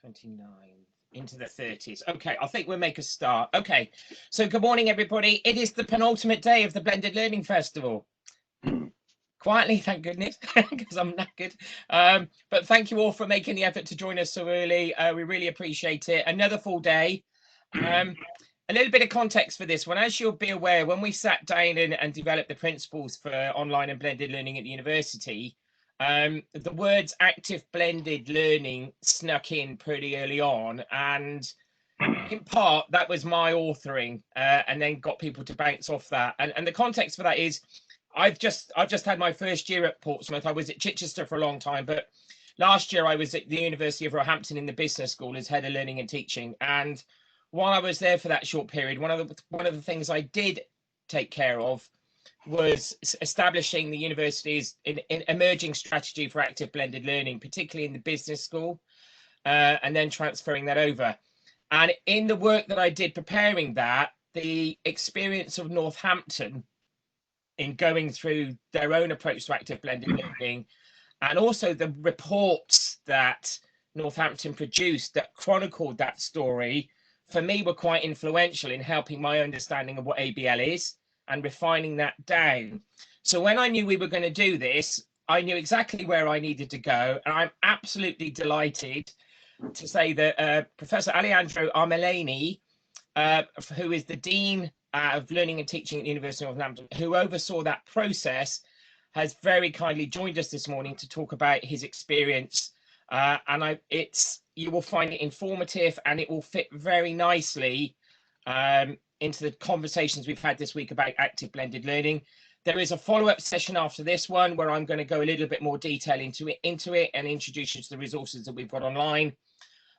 29 into the 30s. Okay, I think we'll make a start. Okay, so good morning, everybody. It is the penultimate day of the Blended Learning Festival. Quietly, thank goodness, because I'm knackered. But thank you all for making the effort to join us so early. We really appreciate it. Another full day. A little bit of context for this one. As you'll be aware, when we sat down and developed the principles for online and blended learning at the university, the words active blended learning snuck in pretty early on, and in part that was my authoring, and then got people to bounce off that. And the context for that is I've just had my first year at Portsmouth. I was at Chichester for a long time, but last year I was at the University of Northampton in the business school as head of learning and teaching. And while I was there for that short period, one of the things I did take care of was establishing the university's emerging strategy for active blended learning, particularly in the business school, and then transferring that over. And in the work that I did preparing that, the experience of Northampton in going through their own approach to active blended learning, and also the reports that Northampton produced that chronicled that story, for me were quite influential in helping my understanding of what ABL is and refining that down. So when I knew we were going to do this, I knew exactly where I needed to go. And I'm absolutely delighted to say that Professor Alejandro Armelani, who is the Dean of Learning and Teaching at the University of Northampton, who oversaw that process, has very kindly joined us this morning to talk about his experience. You will find it informative, and it will fit very nicely into the conversations we've had this week about active blended learning. There is a follow-up session after this one where I'm going to go a little bit more detail into it and introduce you to the resources that we've got online.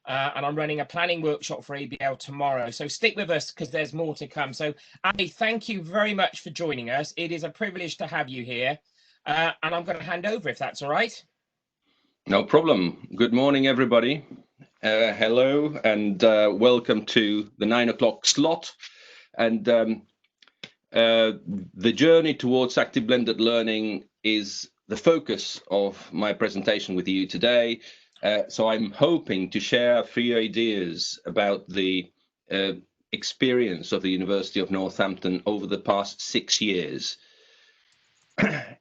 And I'm running a planning workshop for ABL tomorrow. So stick with us because there's more to come. So Ali, thank you very much for joining us. It is a privilege to have you here. And I'm going to hand over if that's all right. No problem. Good morning, everybody. Hello and welcome to the 9 o'clock slot. And the journey towards active blended learning is the focus of my presentation with you today. So I'm hoping to share a few ideas about the experience of the University of Northampton over the past 6 years.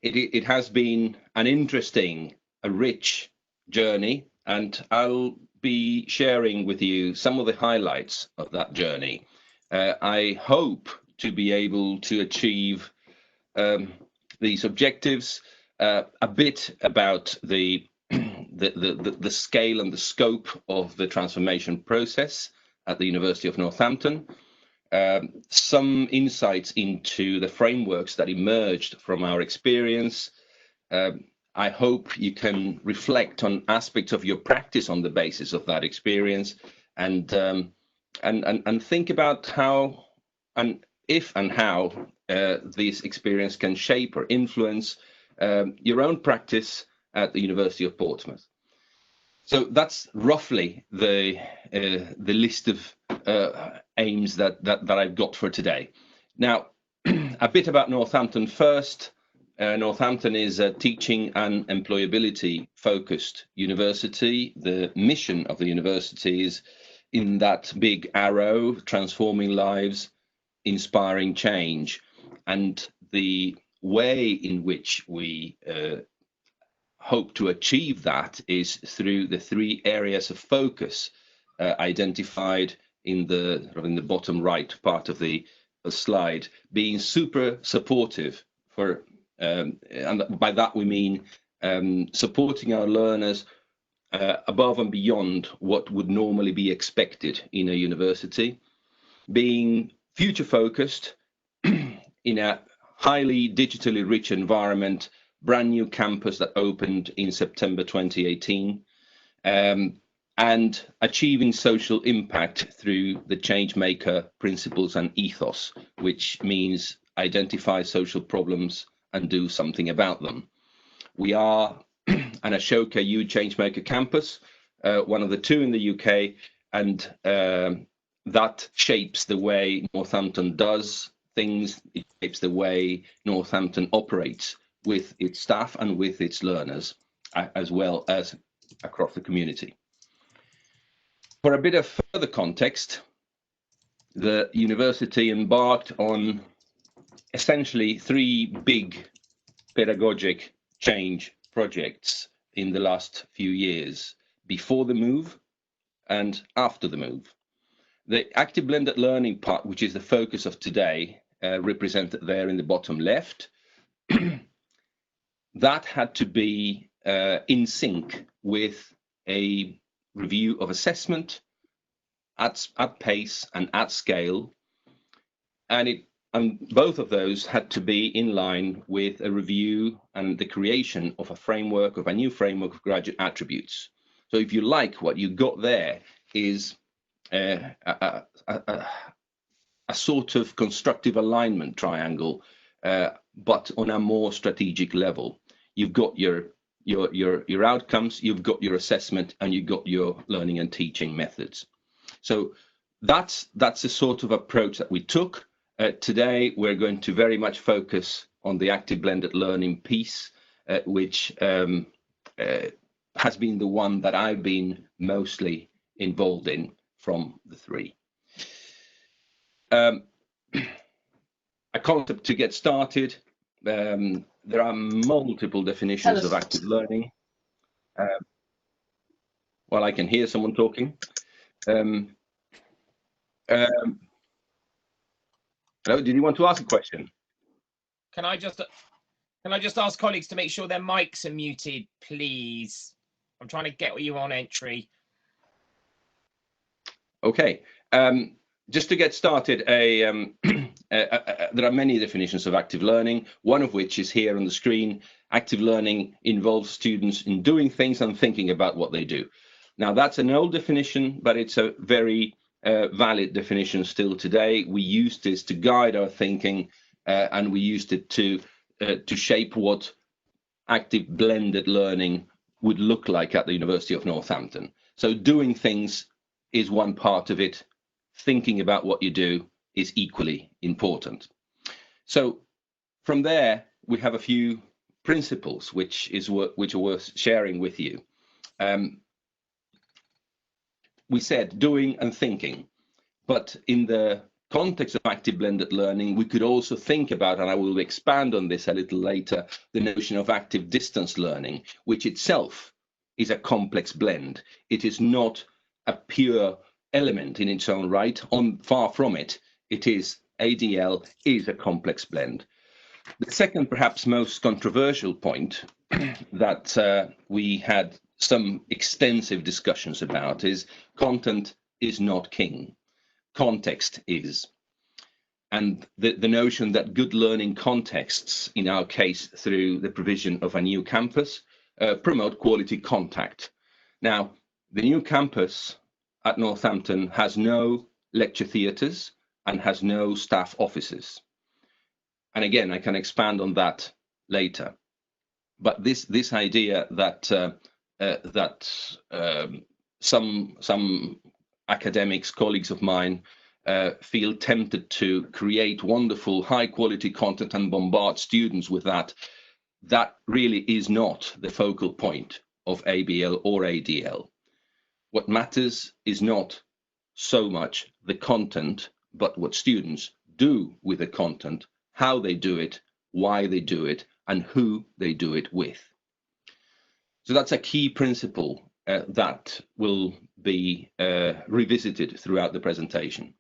It has been an interesting, a rich journey, and I'll be sharing with you some of the highlights of that journey. I hope to be able to achieve these objectives, a bit about the scale and the scope of the transformation process at the University of Northampton, some insights into the frameworks that emerged from our experience. I hope you can reflect on aspects of your practice on the basis of that experience, and think about how and if and how this experience can shape or influence your own practice at the University of Portsmouth. So that's roughly the list of aims that I've got for today. Now, a bit about Northampton first. Northampton is a teaching and employability focused university. The mission of the university is in that big arrow, transforming lives, inspiring change. And the way in which we hope to achieve that is through the 3 areas of focus identified in the bottom right part of the slide, being super supportive for, and by that we mean supporting our learners above and beyond what would normally be expected in a university, being future focused in a highly digitally rich environment, brand new campus that opened in September 2018, and achieving social impact through the change maker principles and ethos, which means identify social problems and do something about them. We are an Ashoka U Changemaker campus, one of the 2 in the UK, and that shapes the way Northampton does things. It shapes the way Northampton operates with its staff and with its learners, as well as across the community. For a bit of further context, the university embarked on essentially 3 big pedagogic change projects in the last few years, before the move and after the move. The active blended learning part, which is the focus of today, represented there in the bottom left, that had to be in sync with a review of assessment at pace and at scale, and both of those had to be in line with a review and the creation of a new framework of graduate attributes. So if you like, what you got there is a sort of constructive alignment triangle, but on a more strategic level. You've got your outcomes, you've got your assessment, and you've got your learning and teaching methods. So that's the sort of approach that we took. Today, we're going to very much focus on the active blended learning piece, which has been the one that I've been mostly involved in from the 3. A concept to get started. There are multiple definitions of active learning. Well, I can hear someone talking. Hello, did you want to ask a question? Can I just ask colleagues to make sure their mics are muted, please? I'm trying to get you on entry. Okay. Just to get started, there are many definitions of active learning, one of which is here on the screen. Active learning involves students in doing things and thinking about what they do. Now, that's an old definition, but it's a very valid definition still today. We use this to guide our thinking, and we used it to shape what active blended learning would look like at the University of Northampton. So doing things is one part of it. Thinking about what you do is equally important. So from there, we have a few principles which are worth sharing with you. We said doing and thinking, but in the context of active blended learning, we could also think about, and I will expand on this a little later, the notion of active distance learning, which itself is a complex blend. It is not a pure element in its own right. Far from it. It is, ADL is a complex blend. The second, perhaps most controversial point that we had some extensive discussions about is content is not king. Context is. And the notion that good learning contexts, in our case through the provision of a new campus, promote quality contact. Now, the new campus at Northampton has no lecture theatres and has no staff offices. And again, I can expand on that later. But this idea that some academics, colleagues of mine, feel tempted to create wonderful high quality content and bombard students with that really is not the focal point of ABL or ADL. What matters is not so much the content, but what students do with the content, how they do it, why they do it, and who they do it with. So that's a key principle that will be revisited throughout the presentation.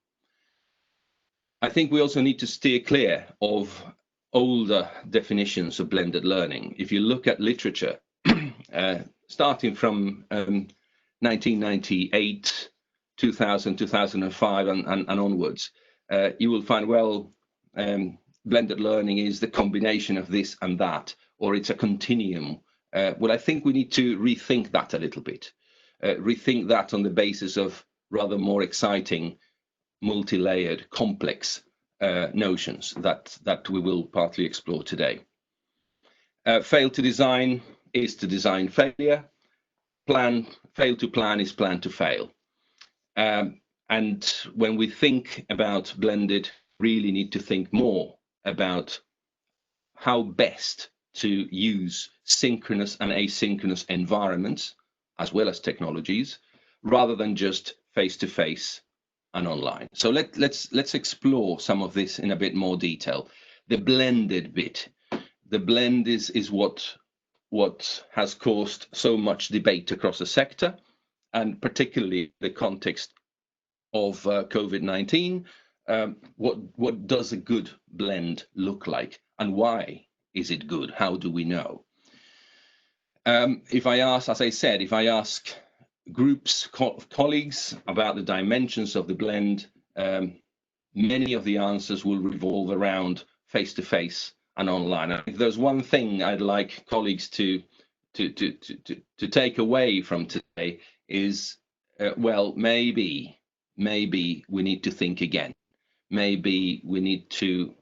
I think we also need to steer clear of older definitions of blended learning. If you look at literature, starting from 1998, 2000, 2005 and onwards, you will find, well, blended learning is the combination of this and that, or it's a continuum. Well, I think we need to rethink that a little bit, rethink that on the basis of rather more exciting, multi-layered, complex notions that we will partly explore today. Fail to design is to design failure. Fail to plan is plan to fail. And when we think about blended, really need to think more about how best to use synchronous and asynchronous environments, as well as technologies, rather than just face-to-face and online. So let's explore some of this in a bit more detail. The blended bit. The blend is what has caused so much debate across the sector, and particularly the context of COVID-19. What does a good blend look like, and why is it good? How do we know? If I ask, as I said, if I ask groups of colleagues about the dimensions of the blend, many of the answers will revolve around face-to-face and online. And if there's one thing I'd like colleagues to take away from today is, well, maybe we need to think again. Maybe we need to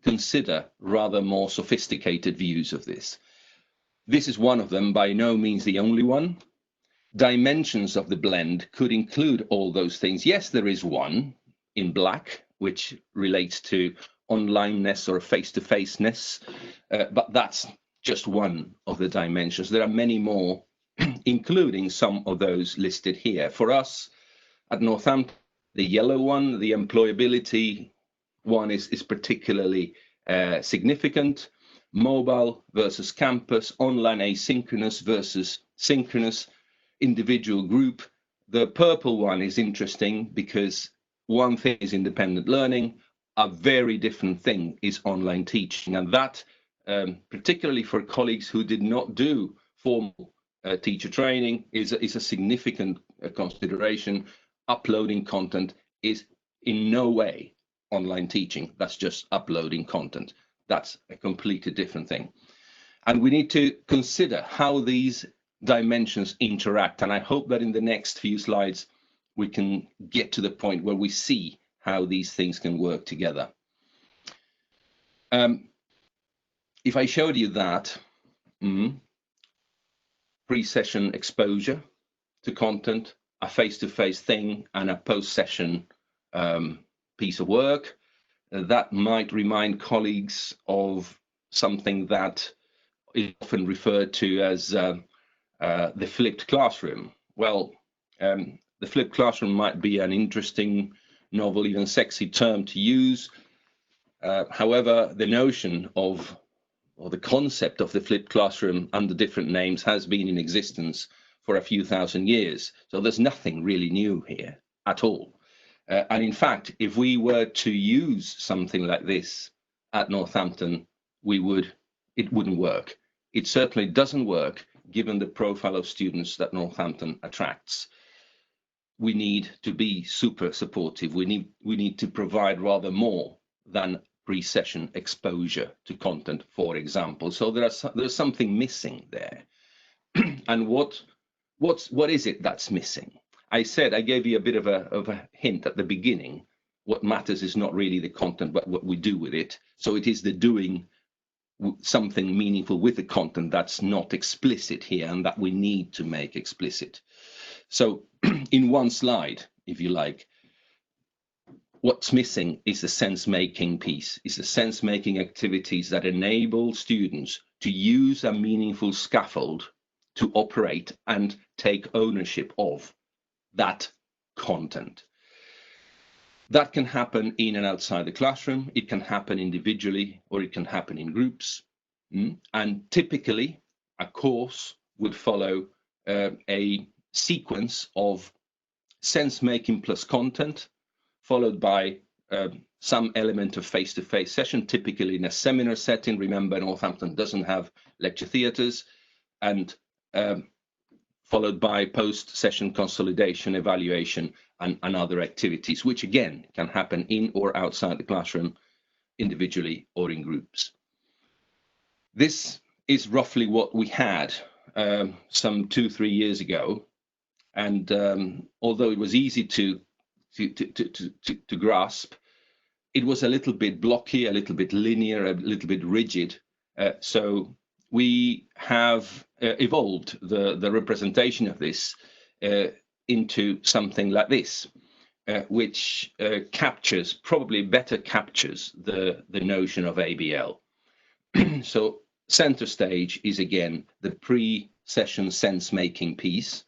consider rather more sophisticated views of this. This is one of them, by no means the only one. Dimensions of the blend could include all those things. Yes, there is one in black, which relates to onlineness or face-to-faceness, but that's just one of the dimensions. There are many more, including some of those listed here. For us at Northampton, the yellow one, the employability one, is particularly significant. Mobile versus campus, online asynchronous versus synchronous, individual group. The purple one is interesting because one thing is independent learning, a very different thing is online teaching, and that particularly for colleagues who did not do formal teacher training is a significant consideration. Uploading content is in no way online teaching. That's just uploading content. That's a completely different thing. And we need to consider how these dimensions interact. And I hope that in the next few slides, we can get to the point where we see how these things can work together. If I showed you that pre-session exposure to content, a face-to-face thing, and a post-session piece of work, that might remind colleagues of something that is often referred to as the flipped classroom. Well, the flipped classroom might be an interesting, novel, even sexy term to use. However, the notion of, or the concept of the flipped classroom under different names has been in existence for a few thousand years. So there's nothing really new here at all. And in fact, if we were to use something like this at Northampton, it wouldn't work. It certainly doesn't work given the profile of students that Northampton attracts. We need to be super supportive. We need to provide rather more than pre-session exposure to content, for example. So there's something missing there. And what is it that's missing? I gave you a bit of a hint at the beginning. What matters is not really the content, but what we do with it. So it is the doing something meaningful with the content that's not explicit here and that we need to make explicit. So in one slide, if you like, what's missing is the sense-making piece, is the sense-making activities that enable students to use a meaningful scaffold to operate and take ownership of that content. That can happen in and outside the classroom. It can happen individually, or it can happen in groups. And typically, a course would follow a sequence of sense-making plus content, followed by some element of face-to-face session, typically in a seminar setting. Remember, Northampton doesn't have lecture theatres, and followed by post-session consolidation, evaluation, and other activities, which again can happen in or outside the classroom, individually or in groups. This is roughly what we had some 2-3 years ago, and although it was easy to grasp, it was a little bit blocky, a little bit linear, a little bit rigid. So we have evolved the representation of this into something like this, which probably better captures the notion of ABL. So center stage is again the pre-session sense-making piece.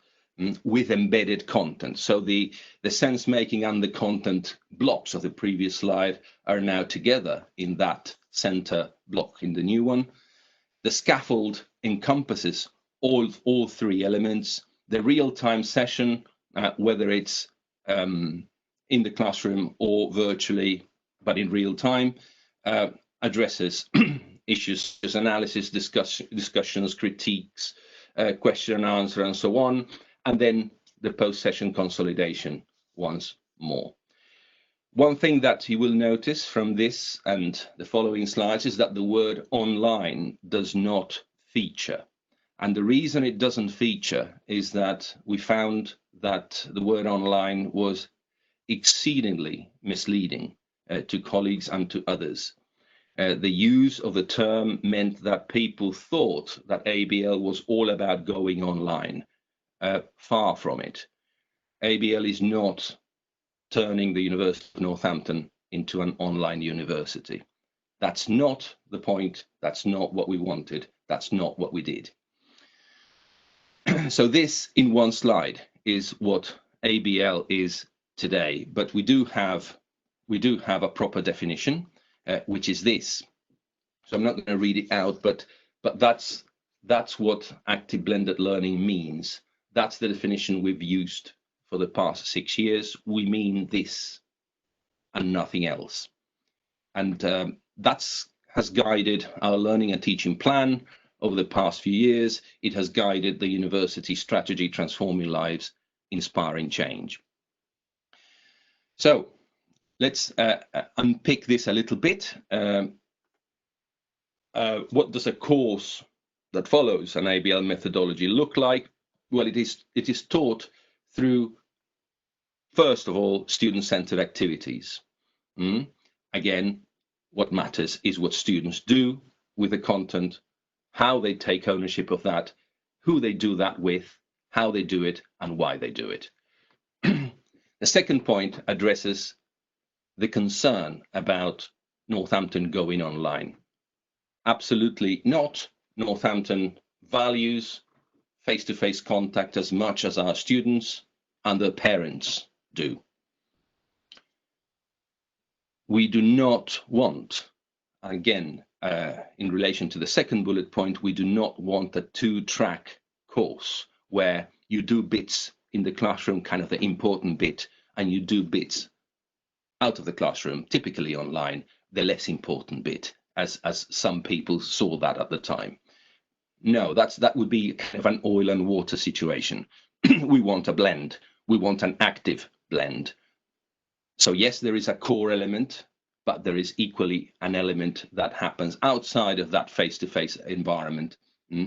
with embedded content. So the sense making and the content blocks of the previous slide are now together in that center block in the new one. The scaffold encompasses all three elements. The real-time session, whether it's in the classroom or virtually, but in real time, addresses issues, analysis, discussions, critiques, question and answer, and so on. And then the post-session consolidation once more. One thing that you will notice from this and the following slides is that the word online does not feature. And the reason it doesn't feature is that we found that the word online was exceedingly misleading to colleagues and to others. The use of the term meant that people thought that ABL was all about going online. Far from it. ABL is not turning the University of Northampton into an online university. That's not the point. That's not what we wanted. That's not what we did. So this in one slide is what ABL is today, but we do have a proper definition, which is this. So I'm not going to read it out, but that's what active blended learning means. That's the definition we've used for the past 6 years. We mean this and nothing else. And that has guided our learning and teaching plan over the past few years. It has guided the university strategy, transforming lives, inspiring change. So let's unpick this a little bit. What does a course that follows an ABL methodology look like? Well, it is taught through, first of all, student-centered activities. Again, what matters is what students do with the content, how they take ownership of that, who they do that with, how they do it, and why they do it. The second point addresses the concern about Northampton going online. Absolutely not. Northampton values face-to-face contact as much as our students and their parents do. We do not want, again, in relation to the second bullet point, we do not want a two-track course where you do bits in the classroom, kind of the important bit, and you do bits out of the classroom, typically online, the less important bit, as some people saw that at the time. No, that would be kind of an oil and water situation. We want a blend. We want an active blend. So yes, there is a core element, but there is equally an element that happens outside of that face-to-face environment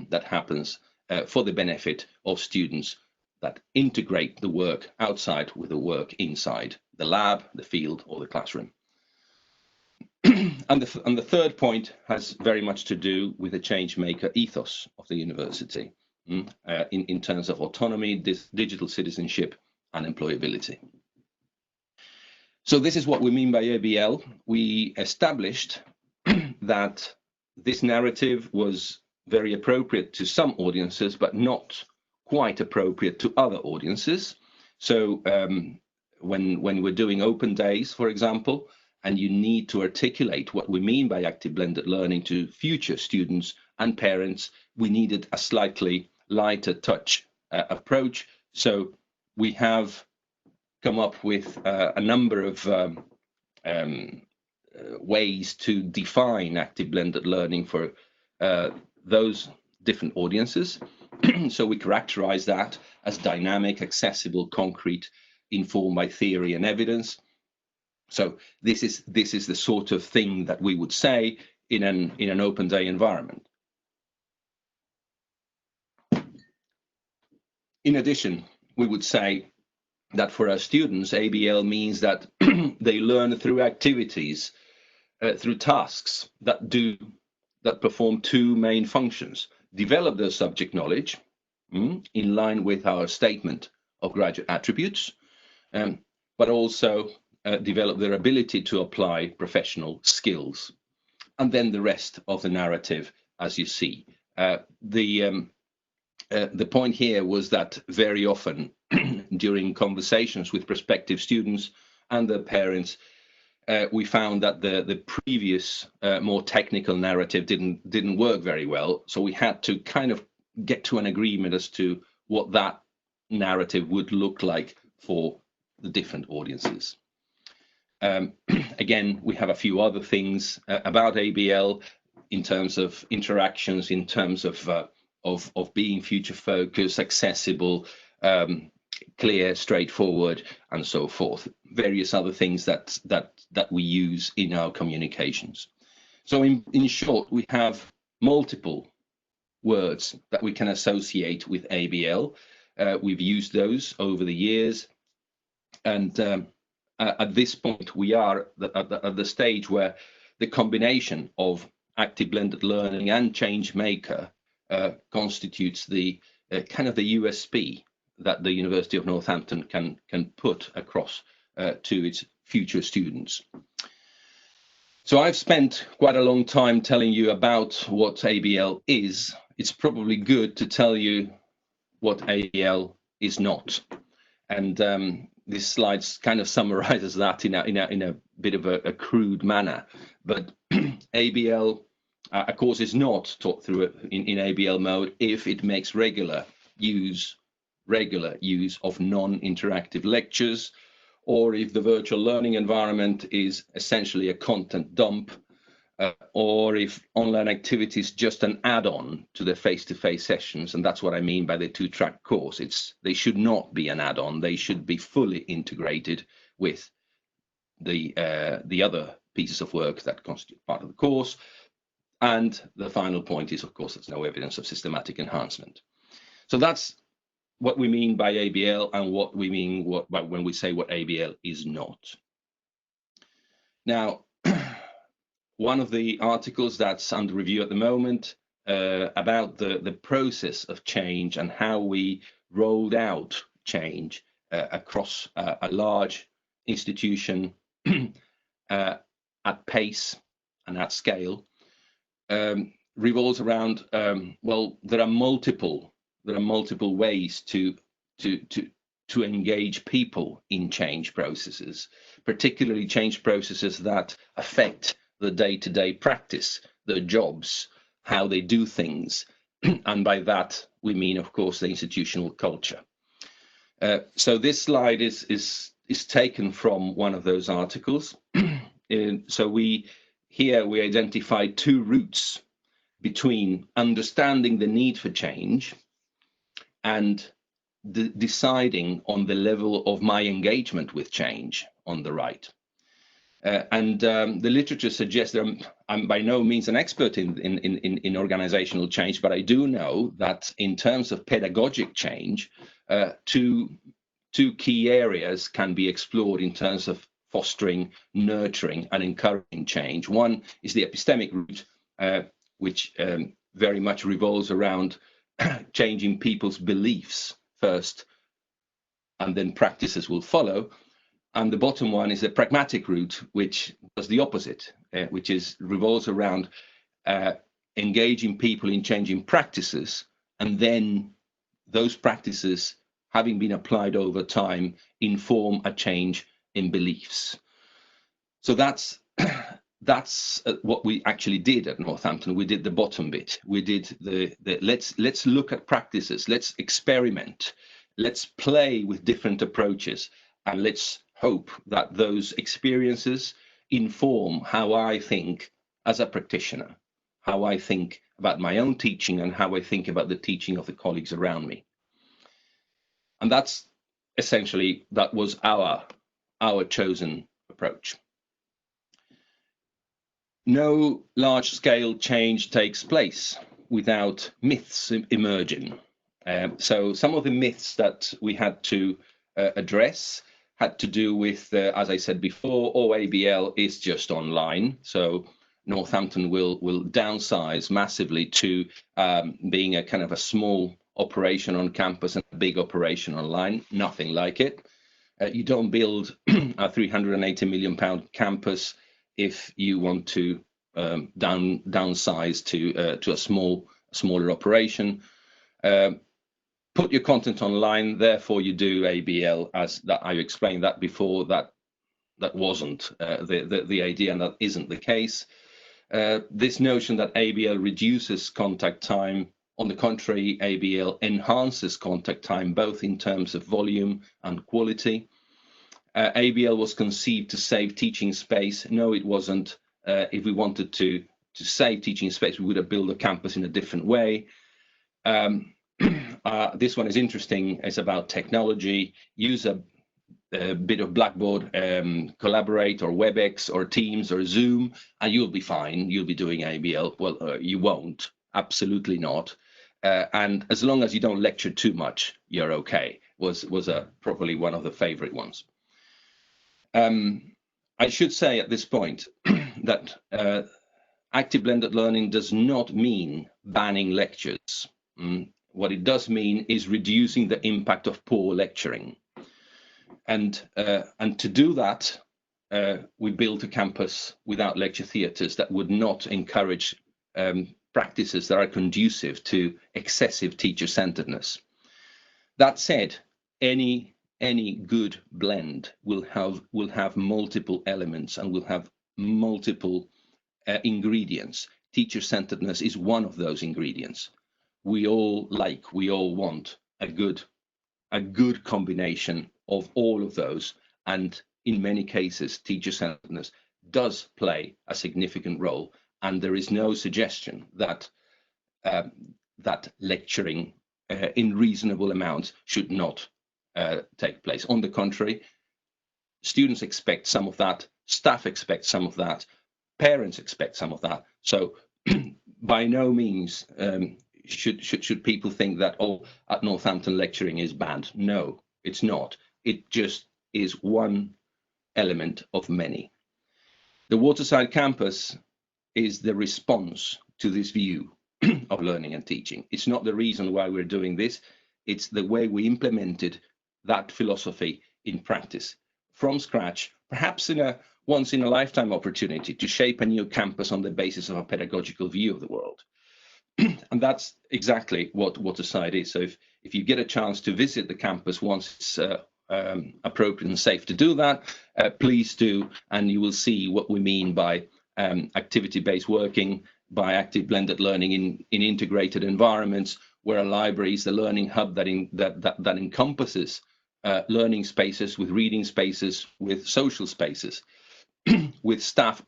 that happens for the benefit of students that integrate the work outside with the work inside the lab, the field, or the classroom. And the third point has very much to do with the change maker ethos of the university in terms of autonomy, digital citizenship, and employability. So this is what we mean by ABL. We established that this narrative was very appropriate to some audiences, but not quite appropriate to other audiences. So when we're doing open days, for example, and you need to articulate what we mean by active blended learning to future students and parents, we needed a slightly lighter touch approach. So we have come up with a number of ways to define active blended learning for those different audiences. So we characterize that as dynamic, accessible, concrete, informed by theory and evidence. So this is the sort of thing that we would say in an open day environment. In addition, we would say that for our students, ABL means that they learn through activities, through tasks that perform two main functions: develop their subject knowledge in line with our statement of graduate attributes, but also develop their ability to apply professional skills. And then the rest of the narrative, as you see. the point here was that very often during conversations with prospective students and their parents, we found that the previous more technical narrative didn't work very well. So we had to kind of get to an agreement as to what that narrative would look like for the different audiences. Again, we have a few other things about ABL in terms of interactions, in terms of being future focused, accessible, clear, straightforward, and so forth. Various other things that we use in our communications. So in short, we have multiple words that we can associate with ABL. We've used those over the years, and at this point, we are at the stage where the combination of active blended learning and change maker constitutes the kind of the USP that the University of Northampton can put across to its future students. So I've spent quite a long time telling you about what ABL is. It's probably good to tell you what ABL is not. And this slide kind of summarizes that in a bit of a crude manner. But ABL, of course, is not taught through in ABL mode if it makes regular use of non-interactive lectures, or if the virtual learning environment is essentially a content dump, or if online activity is just an add-on to the face-to-face sessions. And that's what I mean by the two-track course. They should not be an add-on. They should be fully integrated with the other pieces of work that constitute part of the course. And the final point is, of course, there's no evidence of systematic enhancement. So that's what we mean by ABL and what we mean when we say what ABL is not. Now, one of the articles that's under review at the moment about the process of change and how we rolled out change across a large institution at pace and at scale revolves around, well, there are multiple ways to engage people in change processes, particularly change processes that affect the day-to-day practice, their jobs, how they do things. And by that, we mean, of course, the institutional culture. So this slide is taken from one of those articles. So we identify two routes between understanding the need for change and deciding on the level of my engagement with change on the right. The literature suggests that I'm by no means an expert in organizational change, but I do know that in terms of pedagogic change, two key areas can be explored in terms of fostering, nurturing, and encouraging change. One is the epistemic route, which very much revolves around changing people's beliefs first, and then practices will follow. And the bottom one is the pragmatic route, which does the opposite, which revolves around engaging people in changing practices, and then those practices, having been applied over time, inform a change in beliefs. So that's what we actually did at Northampton. We did the bottom bit. We did let's look at practices, let's experiment, let's play with different approaches, and let's hope that those experiences inform how I think as a practitioner, how I think about my own teaching, and how I think about the teaching of the colleagues around me. And that's essentially, that was our chosen approach. No large-scale change takes place without myths emerging. So some of the myths that we had to address had to do with, as I said before, ABL is just online. So Northampton will downsize massively to being a kind of a small operation on campus and a big operation online. Nothing like it. You don't build a £380 million campus if you want to downsize to a smaller operation. put your content online, therefore you do ABL, as that I explained that before. That wasn't the idea, and that isn't the case. This notion that ABL reduces contact time, on the contrary, ABL enhances contact time, both in terms of volume and quality. ABL was conceived to save teaching space. No, it wasn't. If we wanted to save teaching space, we would have built a campus in a different way. This one is interesting. It's about technology. Use a bit of Blackboard, Collaborate or WebEx or Teams or Zoom, and you'll be fine. You'll be doing ABL. Well, you won't. Absolutely not. And as long as you don't lecture too much, you're okay. Was probably one of the favorite ones. I should say at this point that active blended learning does not mean banning lectures. What it does mean is reducing the impact of poor lecturing. And to do that, we built a campus without lecture theatres that would not encourage practices that are conducive to excessive teacher-centeredness. That said, any good blend will have multiple elements and will have multiple ingredients. Teacher-centeredness is one of those ingredients. We all want a good combination of all of those, and in many cases, teacher-centeredness does play a significant role. And there is no suggestion that that lecturing in reasonable amounts should not take place. On the contrary, students expect some of that, staff expect some of that, parents expect some of that. So by no means should people think that, oh, at Northampton lecturing is banned. No, it's not. It just is one element of many. The Waterside campus is the response to this view of learning and teaching. It's not the reason why we're doing this. It's the way we implemented that philosophy in practice from scratch, perhaps in a once in a lifetime opportunity to shape a new campus on the basis of a pedagogical view of the world. And that's exactly what Waterside is. So if you get a chance to visit the campus once it's appropriate and safe to do that, please do, and you will see what we mean by activity-based working, by active blended learning in integrated environments, where a library is the learning hub that encompasses learning spaces with reading spaces, with social spaces, with staff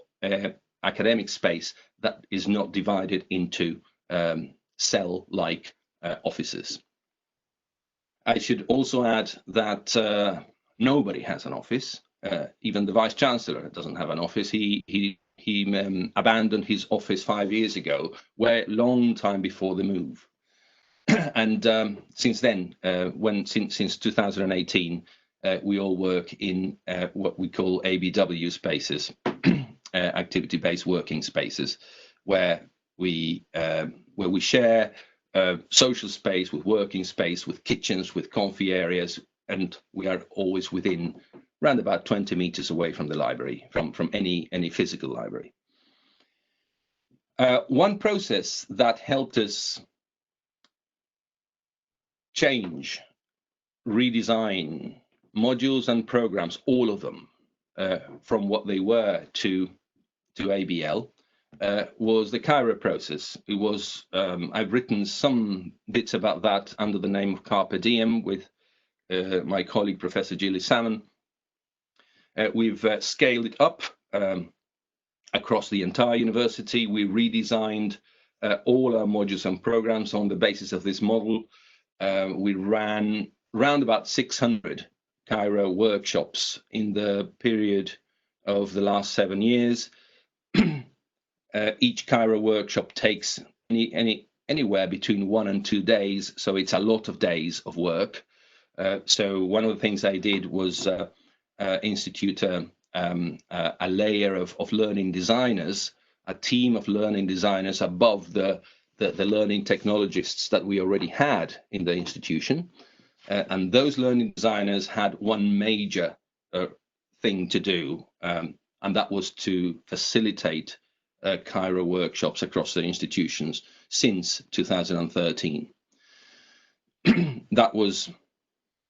academic space that is not divided into cell-like offices. I should also add that nobody has an office. Even the Vice Chancellor doesn't have an office. He abandoned his office 5 years ago, long time before the move. And since then, since 2018, we all work in what we call ABW spaces, activity-based working spaces, where we share social space with working space, with kitchens, with comfy areas, and we are always within around about 20 meters away from the library, from any physical library. One process that helped us change, redesign modules and programs, all of them, from what they were to ABL, was the Cairo process. It was I've written some bits about that under the name of Carpe Diem with my colleague Professor Gilly Salmon. We've scaled it up across the entire university. We redesigned all our modules and programs on the basis of this model. We ran around about 600 Cairo workshops in the period of the last 7 years. Each Cairo workshop takes anywhere between 1 and 2 days, so it's a lot of days of work. So one of the things I did was institute a layer of learning designers, a team of learning designers above the learning technologists that we already had in the institution. And those learning designers had one major thing to do, and that was to facilitate Cairo workshops across the institutions since 2013. that was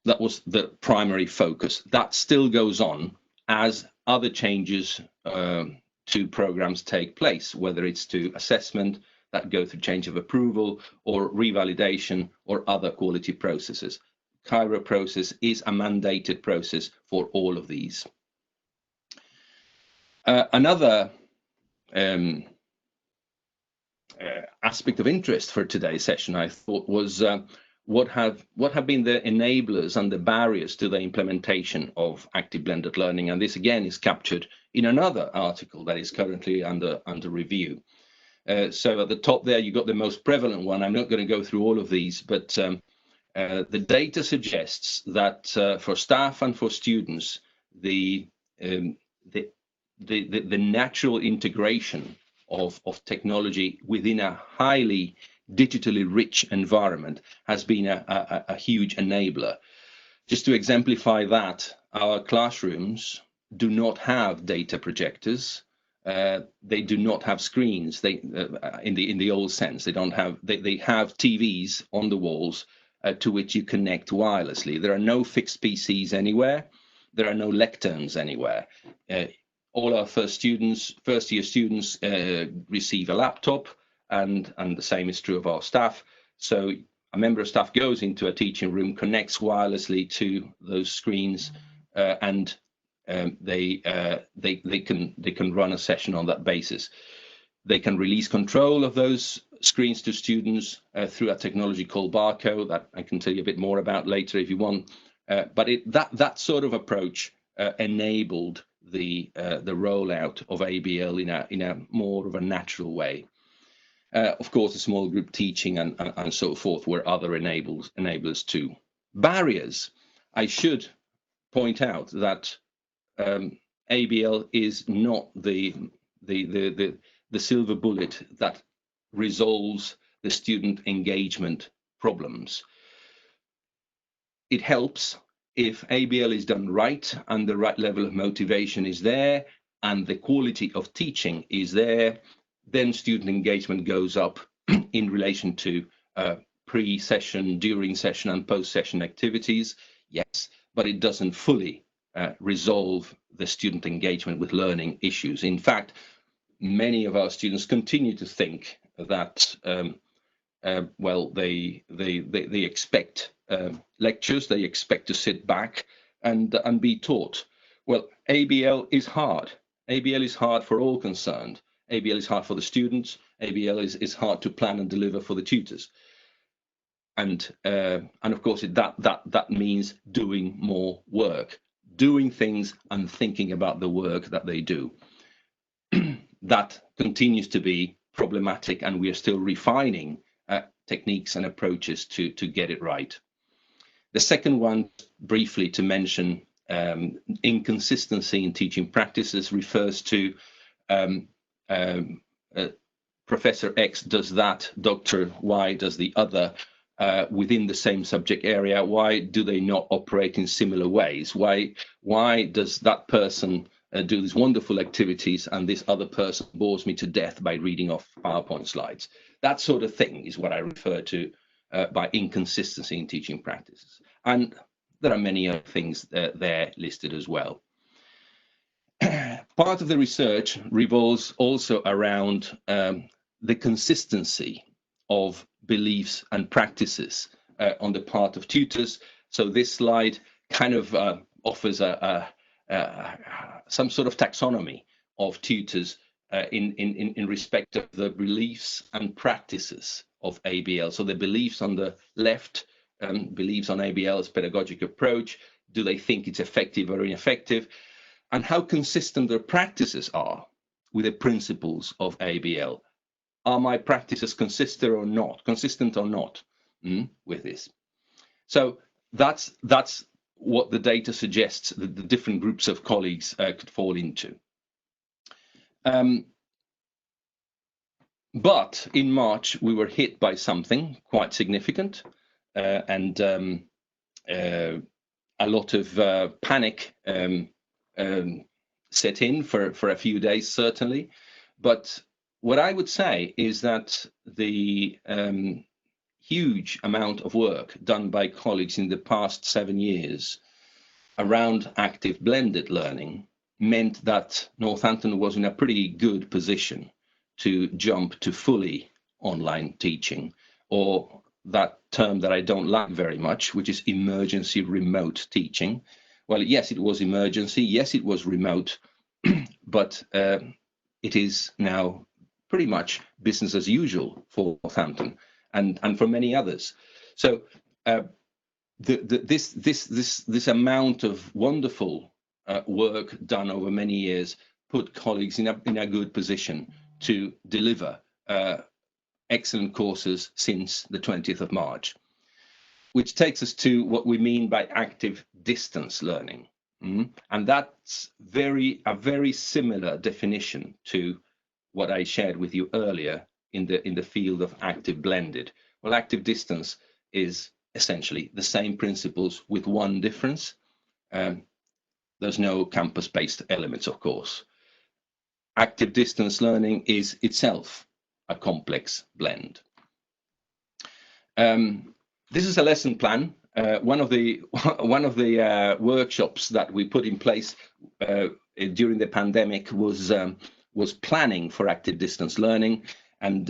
the primary focus. That still goes on as other changes to programs take place, whether it's to assessment that go through change of approval or revalidation or other quality processes. Cairo process is a mandated process for all of these. Another aspect of interest for today's session, I thought, was what have been the enablers and the barriers to the implementation of active blended learning. And this again is captured in another article that is currently under review. So at the top there, you got the most prevalent one. I'm not going to go through all of these, but the data suggests that for staff and for students, the natural integration of technology within a highly digitally rich environment has been a huge enabler. Just to exemplify that, our classrooms do not have data projectors. They do not have screens. They, in the old sense, they don't have. They have TVs on the walls to which you connect wirelessly. There are no fixed PCs anywhere. There are no lecterns anywhere. All our first-year students receive a laptop, and the same is true of our staff. So a member of staff goes into a teaching room, connects wirelessly to those screens, and they can run a session on that basis. They can release control of those screens to students through a technology called Barcode that I can tell you a bit more about later if you want. But that sort of approach enabled the rollout of ABL in a more of a natural way. Of course, the small group teaching and so forth were other enablers too. Barriers. I should point out that ABL is not the silver bullet that resolves the student engagement problems. It helps if ABL is done right and the right level of motivation is there and the quality of teaching is there, then student engagement goes up in relation to pre-session, during session and post-session activities, yes, but it doesn't fully resolve the student engagement with learning issues. In fact, many of our students continue to think that well, they expect lectures, they expect to sit back and be taught. Well, ABL is hard. ABL is hard for all concerned. ABL is hard for the students. ABL is hard to plan and deliver for the tutors. And of course, that means doing more work, doing things and thinking about the work that they do. That continues to be problematic, and we are still refining techniques and approaches to get it right. The second one, briefly to mention, inconsistency in teaching practices, refers to Professor X does that, Dr. Y does the other within the same subject area. Why do they not operate in similar ways? Why does that person do these wonderful activities and this other person bores me to death by reading off PowerPoint slides? That sort of thing is what I refer to by inconsistency in teaching practices. And there are many other things there listed as well. Part of the research revolves also around the consistency of beliefs and practices on the part of tutors. So this slide kind of offers some sort of taxonomy of tutors in respect of the beliefs and practices of ABL. So the beliefs on the left, beliefs on ABL's pedagogic approach. Do they think it's effective or ineffective? And how consistent their practices are with the principles of ABL. Are my practices consistent or not with this? So that's what the data suggests that the different groups of colleagues could fall into. But in March, we were hit by something quite significant, and a lot of panic set in for a few days, certainly. But what I would say is that the huge amount of work done by colleagues in the past 7 years around active blended learning meant that Northampton was in a pretty good position to jump to fully online teaching, or that term that I don't like very much, which is emergency remote teaching. Well, yes, it was emergency. Yes, it was remote, but it is now pretty much business as usual for Northampton and for many others. So this amount of wonderful work done over many years put colleagues in a good position to deliver excellent courses since the 20th of March, which takes us to what we mean by active distance learning. And that's a very similar definition to what I shared with you earlier in the field of active blended. Well, active distance is essentially the same principles with one difference. There's no campus-based elements, of course. Active distance learning is itself a complex blend. This is a lesson plan. One of the workshops that we put in place during the pandemic was planning for active distance learning, and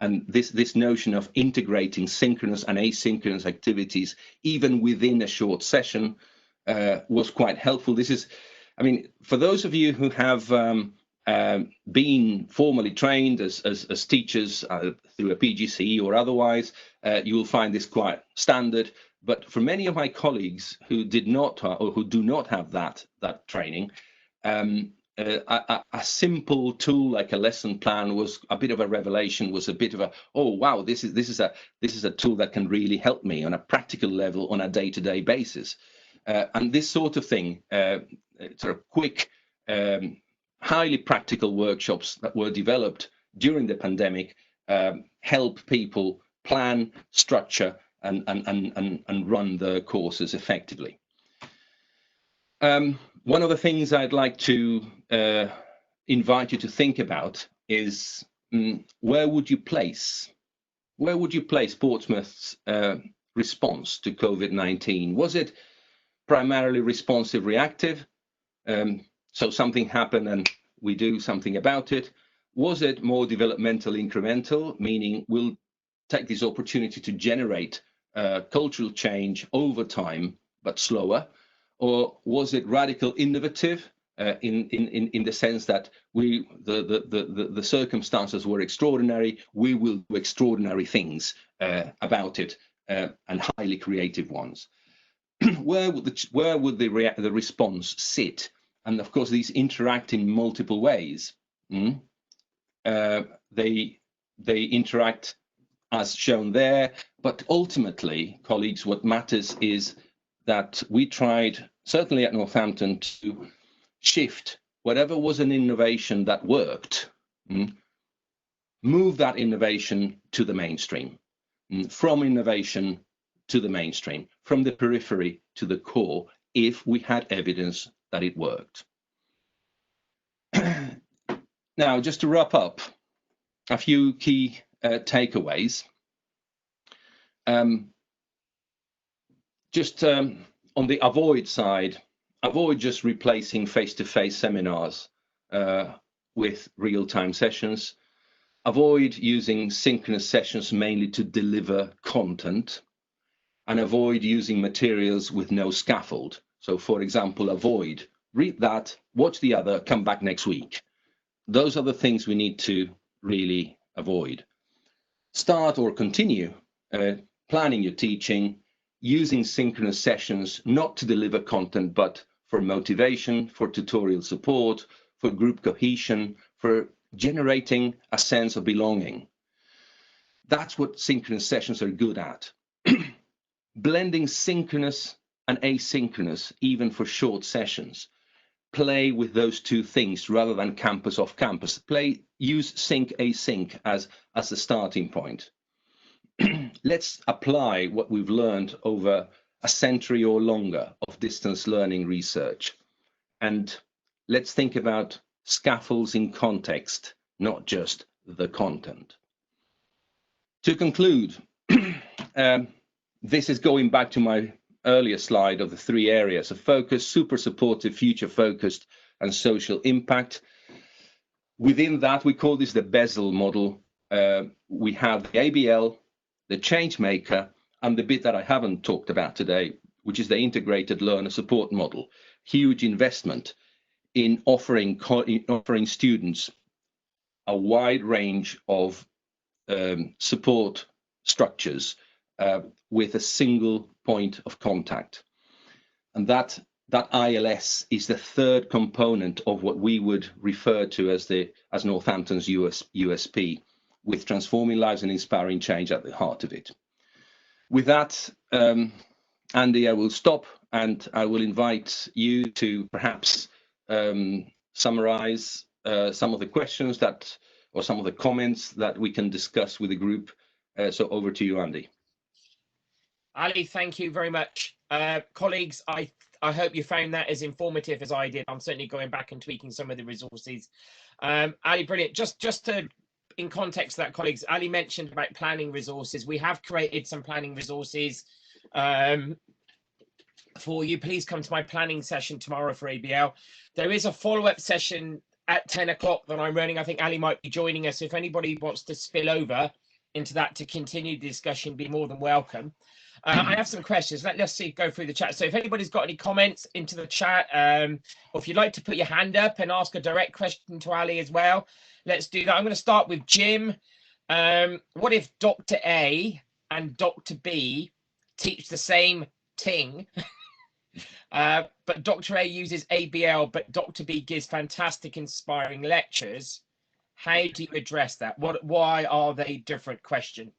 and this notion of integrating synchronous and asynchronous activities even within a short session was quite helpful. This is, I mean, for those of you who have been formally trained as teachers through a PGCE or otherwise, you will find this quite standard. But for many of my colleagues who did not or who do not have that training, a simple tool like a lesson plan was a bit of a revelation, was a bit of a, oh wow, this is a tool that can really help me on a practical level on a day-to-day basis. And this sort of thing, sort of quick, highly practical workshops that were developed during the pandemic help people plan, structure, and run the courses effectively. One of the things I'd like to invite you to think about is where would you place Portsmouth's response to COVID-19? Was it primarily responsive reactive? So something happened and we do something about it. Was it more developmental incremental, meaning we'll take this opportunity to generate cultural change over time, but slower? Or was it radical innovative in the sense that the circumstances were extraordinary, we will do extraordinary things about it, and highly creative ones? Where would the response sit? And of course, these interact in multiple ways. They interact as shown there, but ultimately, colleagues, what matters is that we tried, certainly at Northampton, to shift whatever was an innovation that worked, move that innovation to the mainstream, from innovation to the mainstream, from the periphery to the core, if we had evidence that it worked. Now, just to wrap up, a few key takeaways. Just on the avoid side, avoid just replacing face-to-face seminars with real-time sessions. Avoid using synchronous sessions mainly to deliver content, and avoid using materials with no scaffold. So, for example, avoid read that, watch the other, come back next week. Those are the things we need to really avoid. Start or continue planning your teaching, using synchronous sessions, not to deliver content, but for motivation, for tutorial support, for group cohesion, for generating a sense of belonging. That's what synchronous sessions are good at. Blending synchronous and asynchronous, even for short sessions. Play with those two things rather than campus off campus. Use sync async as the starting point. Let's apply what we've learned over a century or longer of distance learning research. And let's think about scaffolds in context, not just the content. To conclude, this is going back to my earlier slide of the 3 areas of focus: super supportive, future focused, and social impact. Within that, we call this the bezel model. We have the ABL, the change maker, and the bit that I haven't talked about today, which is the integrated learner support model. Huge investment in offering students a wide range of support structures with a single point of contact. And that ILS is the 3rd component of what we would refer to as Northampton's USP, with transforming lives and inspiring change at the heart of it. With that, Andy, I will stop, and I will invite you to perhaps summarize some of the questions or some of the comments that we can discuss with the group. So over to you, Andy. Ali, thank you very much. Colleagues, I hope you found that as informative as I did. I'm certainly going back and tweaking some of the resources. Ali, brilliant. Just to, in context of that, colleagues, Ali mentioned about planning resources. We have created some planning resources for you. Please come to my planning session tomorrow for ABL. There is a follow-up session at 10 o'clock that I'm running. I think Ali might be joining us. If anybody wants to spill over into that to continue the discussion, be more than welcome. I have some questions. Let's see, go through the chat. So if anybody's got any comments into the chat, or if you'd like to put your hand up and ask a direct question to Ali as well, let's do that. I'm going to start with Jim. What if Dr. A and Dr. B teach the same thing, but Dr. A uses ABL, but Dr. B gives fantastic, inspiring lectures? How do you address that? Why are they different? Question.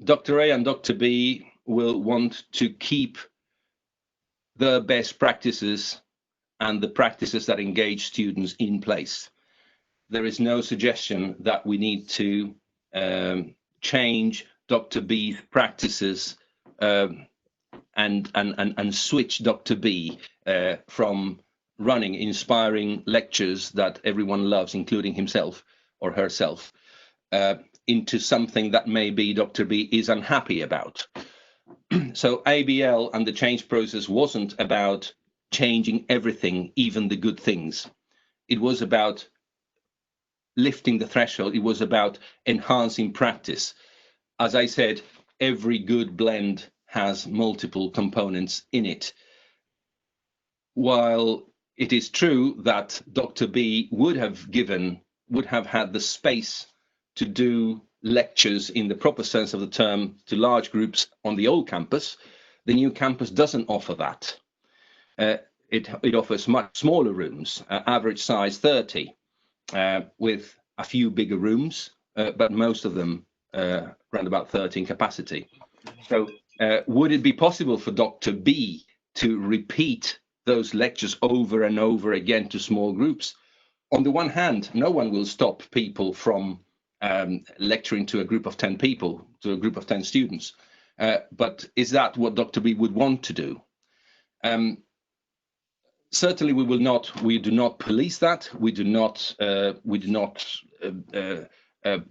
Dr. A and Dr. B will want to keep the best practices and the practices that engage students in place. There is no suggestion that we need to change Dr. B's practices and switch Dr. B from running inspiring lectures that everyone loves, including himself or herself, into something that maybe Dr. B is unhappy about. So ABL and the change process wasn't about changing everything, even the good things. It was about lifting the threshold. It was about enhancing practice. As I said, every good blend has multiple components in it. While it is true that Dr. B would have had the space to do lectures in the proper sense of the term to large groups on the old campus, the new campus doesn't offer that. It offers much smaller rooms, average size 30, with a few bigger rooms, but most of them around about 30 in capacity. So would it be possible for Dr. B to repeat those lectures over and over again to small groups? On the one hand, no one will stop people from lecturing to a group of 10 people, to a group of 10 students. But is that what Dr. B would want to do? Certainly we do not police that. We do not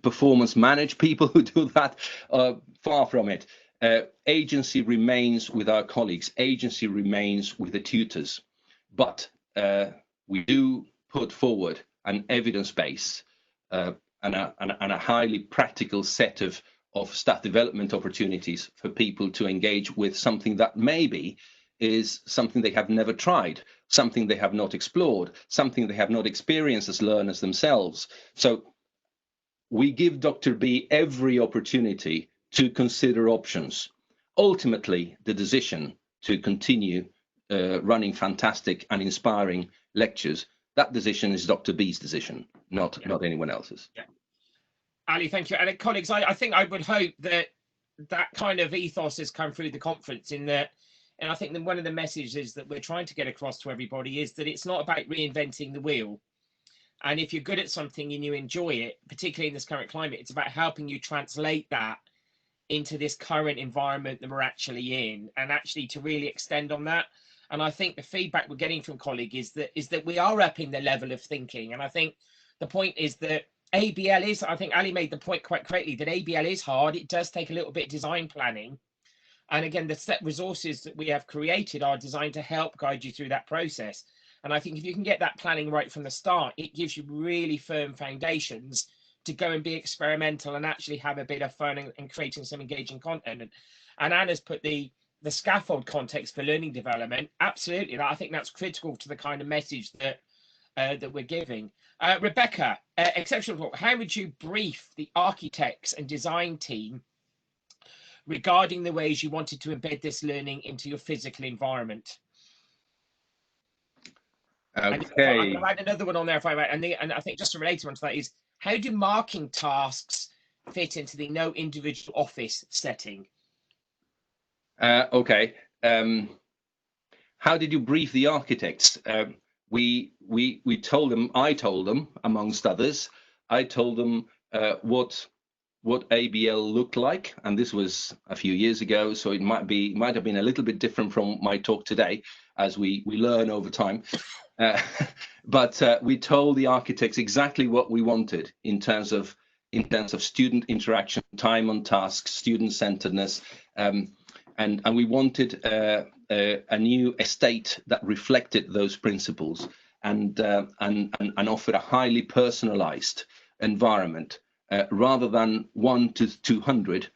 performance manage people who do that. Far from it. Agency remains with our colleagues. Agency remains with the tutors. But we do put forward an evidence base and a highly practical set of staff development opportunities for people to engage with something that maybe is something they have never tried, something they have not explored, something they have not experienced as learners themselves. So we give Dr. B every opportunity to consider options. Ultimately, the decision to continue running fantastic and inspiring lectures, that decision is Dr. B's decision, not anyone else's. Yeah. Ali, thank you. And colleagues, I think I would hope that that kind of ethos has come through the conference, in that, and I think that one of the messages that we're trying to get across to everybody is that it's not about reinventing the wheel. And if you're good at something and you enjoy it, particularly in this current climate, it's about helping you translate that into this current environment that we're actually in, and actually to really extend on that. And I think the feedback we're getting from colleagues is that we are upping the level of thinking. And I think the point is that ABL is, I think Ali made the point quite correctly, that ABL is hard. It does take a little bit of design planning. And again, the set resources that we have created are designed to help guide you through that process. And I think if you can get that planning right from the start, it gives you really firm foundations to go and be experimental and actually have a bit of fun and creating some engaging content. And Anna's put the scaffold context for learning development. Absolutely. I think that's critical to the kind of message that that we're giving. Rebecca, exceptional. How would you brief the architects and design team regarding the ways you wanted to embed this learning into your physical environment? Okay. I'm going to add another one on there if I might. And I think just a related one to that is, how do marking tasks fit into the no individual office setting? Okay. How did you brief the architects? We told them, I told them, amongst others, I told them what ABL looked like, and this was a few years ago, so it might have been a little bit different from my talk today, as we learn over time. But we told the architects exactly what we wanted in terms of student interaction, time on task, student-centeredness, and we wanted a new estate that reflected those principles and offered a highly personalized environment, rather than 1 to 200,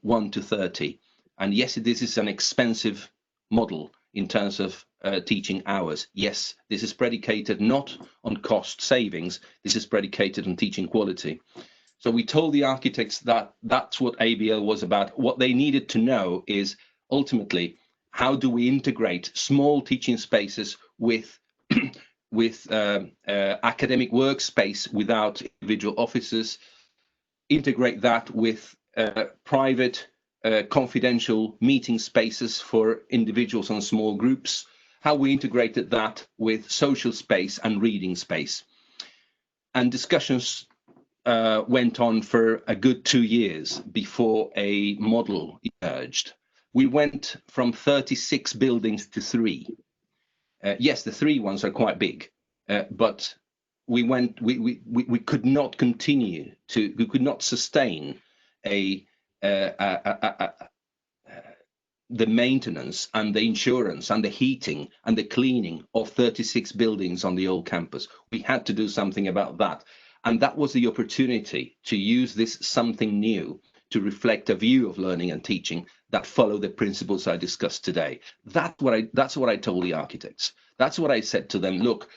1 to 30. And yes, this is an expensive model in terms of teaching hours. Yes, this is predicated not on cost savings, this is predicated on teaching quality. So we told the architects that that's what ABL was about. What they needed to know is ultimately, how do we integrate small teaching spaces with academic workspace without individual offices, integrate that with private confidential meeting spaces for individuals and small groups, how we integrated that with social space and reading space. And discussions went on for a good 2 years before a model emerged. We went from 36 buildings to 3. Yes, the 3 ones are quite big, but we could not continue to, we could not sustain the maintenance and the insurance and the heating and the cleaning of 36 buildings on the old campus. We had to do something about that. And that was the opportunity to use this something new to reflect a view of learning and teaching that follow the principles I discussed today. That's what I told the architects. That's what I said to them. Look,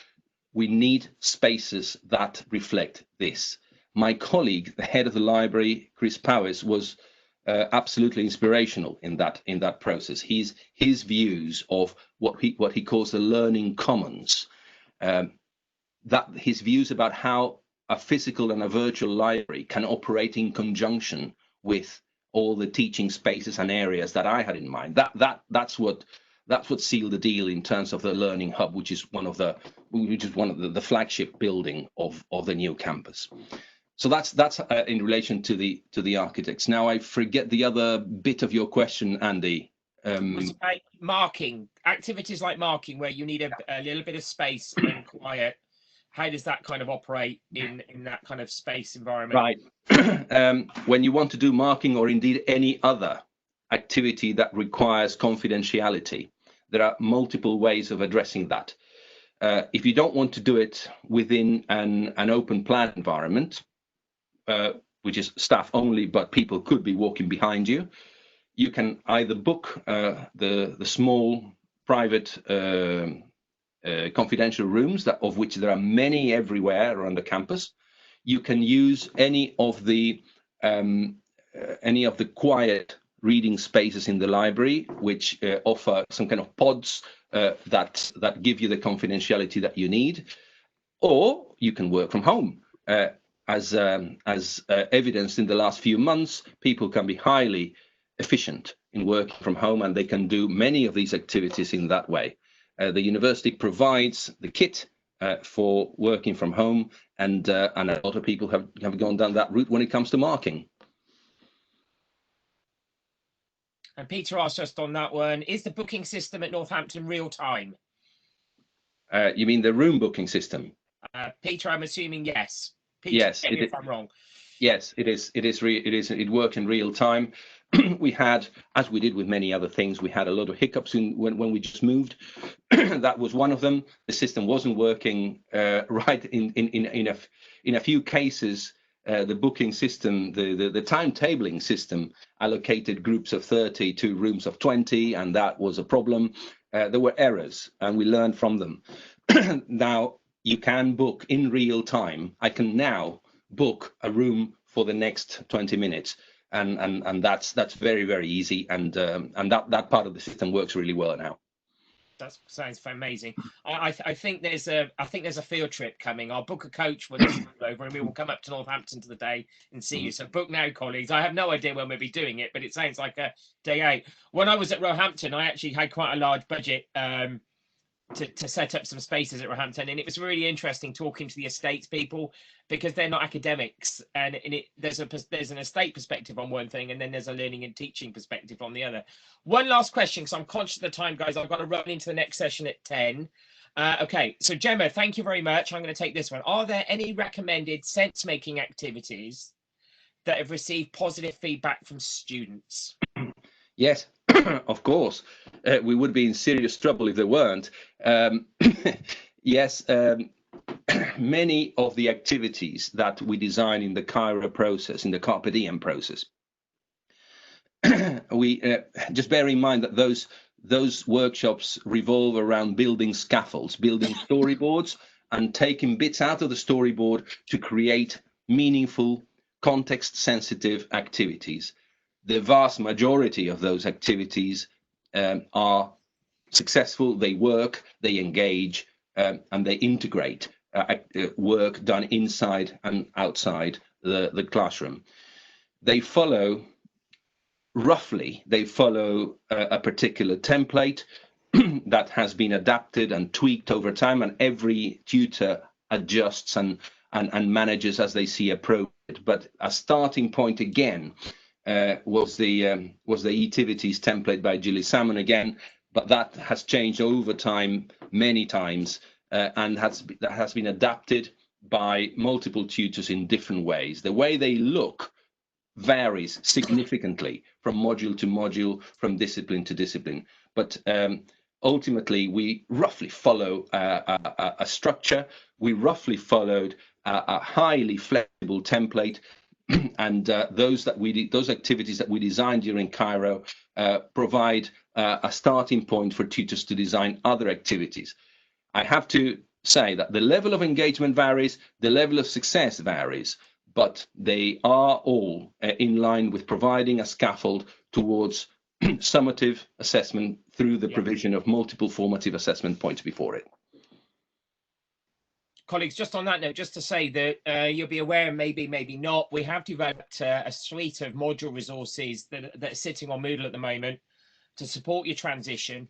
we need spaces that reflect this. My colleague, the head of the library, Chris Powers, was absolutely inspirational in that process. His views of what he calls the learning commons, that his views about how a physical and a virtual library can operate in conjunction with all the teaching spaces and areas that I had in mind. That's what sealed the deal in terms of the learning hub, which is one of the flagship building of the new campus. So that's in relation to the architects. Now I forget the other bit of your question, Andy. Marking, activities like marking, where you need a little bit of space and quiet. How does that kind of operate in that kind of space environment? Right. When you want to do marking, or indeed any other activity that requires confidentiality, there are multiple ways of addressing that. If you don't want to do it within an open plan environment, which is staff only, but people could be walking behind you, you can either book the small private confidential rooms, of which there are many everywhere around the campus. You can use any of the quiet reading spaces in the library, which offer some kind of pods that give you the confidentiality that you need, or you can work from home. As evidenced in the last few months, people can be highly efficient in working from home, and they can do many of these activities in that way. The university provides the kit for working from home, and a lot of people have gone down that route when it comes to marking. And Peter asked just on that one, is the booking system at Northampton real time? You mean the room booking system? Peter, I'm assuming yes. Yes, Tell me if I'm wrong. Yes, it is. It worked in real time. We had, as we did with many other things, we had a lot of hiccups when we just moved. That was one of them. The system wasn't working right in a few cases. The booking system, the timetabling system, allocated groups of 30 to rooms of 20, and that was a problem. There were errors, and we learned from them. Now you can book in real time. I can now book a room for the next 20 minutes, and that's very, very easy, and that part of the system works really well now. That sounds amazing. I think there's a field trip coming. I'll book a coach when it's over, and we will come up to Northampton to the day and see you. So book now, colleagues. I have no idea when we'll be doing it, but it sounds like a day out. When I was at Roehampton, I actually had quite a large budget to set up some spaces at Roehampton, and it was really interesting talking to the estates people, because they're not academics, and there's an estate perspective on one thing, and then there's a learning and teaching perspective on the other. One last question, because I'm conscious of the time, guys. I've got to run into the next session at 10. Okay, so Gemma, thank you very much. I'm going to take this one. Are there any recommended sense-making activities that have received positive feedback from students? Yes, of course. We would be in serious trouble if there weren't. Yes, many of the activities that we design in the Cairo process, in the Carpe Diem process, we just bear in mind that those workshops revolve around building scaffolds, building storyboards, and taking bits out of the storyboard to create meaningful, context-sensitive activities. The vast majority of those activities are successful, they work, they engage, and they integrate work done inside and outside the classroom. They follow, roughly, a particular template that has been adapted and tweaked over time, and every tutor adjusts and manages as they see appropriate. But a starting point, again, was the eTivities template by Gilly Salmon again, but that has changed over time many times, and that has been adapted by multiple tutors in different ways. The way they look varies significantly from module to module, from discipline to discipline, but ultimately we roughly follow a structure. We roughly followed a highly flexible template. And those activities that we designed during Cairo provide a starting point for tutors to design other activities. I have to say that the level of engagement varies, the level of success varies, but they are all in line with providing a scaffold towards summative assessment through the provision of multiple formative assessment points before it. Colleagues, just on that note, just to say that you'll be aware, maybe not, we have developed a suite of module resources that are sitting on Moodle at the moment to support your transition.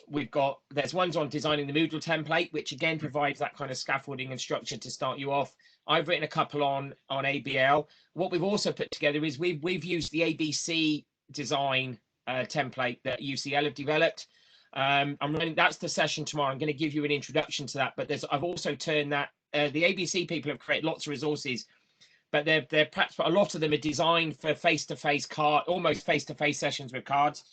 There's ones on designing the Moodle template, which again provides that kind of scaffolding and structure to start you off. I've written a couple on ABL. What we've also put together is we've used the ABC design template that UCL have developed. That's the session tomorrow. I'm going to give you an introduction to that, but I've also turned that the ABC people have created lots of resources, but they're perhaps a lot of them are designed for face-to-face almost face-to-face sessions with cards.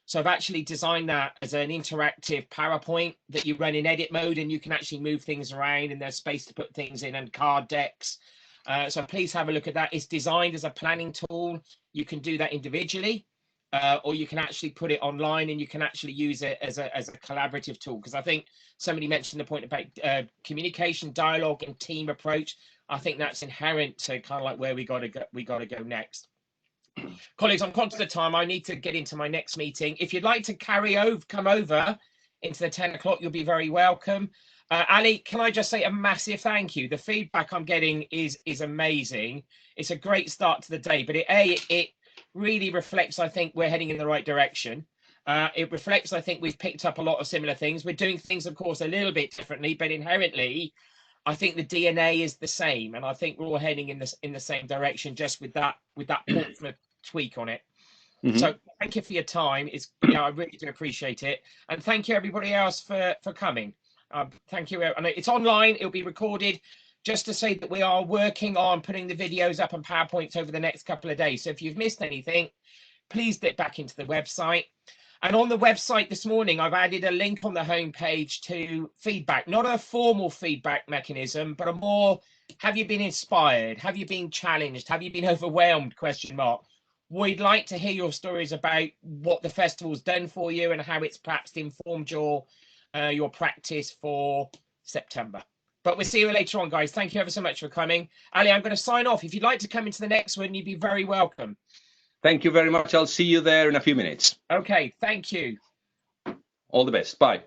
So I've actually designed that as an interactive PowerPoint that you run in edit mode, and you can actually move things around, and there's space to put things in, and card decks. So please have a look at that. It's designed as a planning tool. You can do that individually. Or you can actually put it online, and you can actually use it as a collaborative tool. Because I think somebody mentioned the point about communication, dialogue, and team approach. I think that's inherent to kind of like where we got to go next. Colleagues, I'm conscious of time. I need to get into my next meeting. If you'd like to come over into the 10 o'clock, you'll be very welcome. Ali, can I just say a massive thank you? The feedback I'm getting is amazing. It's a great start to the day, but it really reflects, I think we're heading in the right direction. It reflects, I think we've picked up a lot of similar things. We're doing things, of course, a little bit differently, but inherently, I think the DNA is the same, and I think we're all heading in the same direction, just with that Portsmouth tweak on it. Mm-hmm. So thank you for your time. I really do appreciate it, and thank you everybody else for coming. Thank you. And it's online. It'll be recorded. just to say that we are working on putting the videos up and PowerPoints over the next couple of days. So if you've missed anything, please dip back into the website. And on the website this morning, I've added a link on the homepage to feedback, not a formal feedback mechanism, but a more, have you been inspired? Have you been challenged? Have you been overwhelmed? ? We'd like to hear your stories about what the festival's done for you and how it's perhaps informed your practice for September. But we'll see you later on, guys. Thank you ever so much for coming. Ali, I'm going to sign off. If you'd like to come into the next one, you'd be very welcome. Thank you very much. I'll see you there in a few minutes. Okay, thank you. All the best. Bye.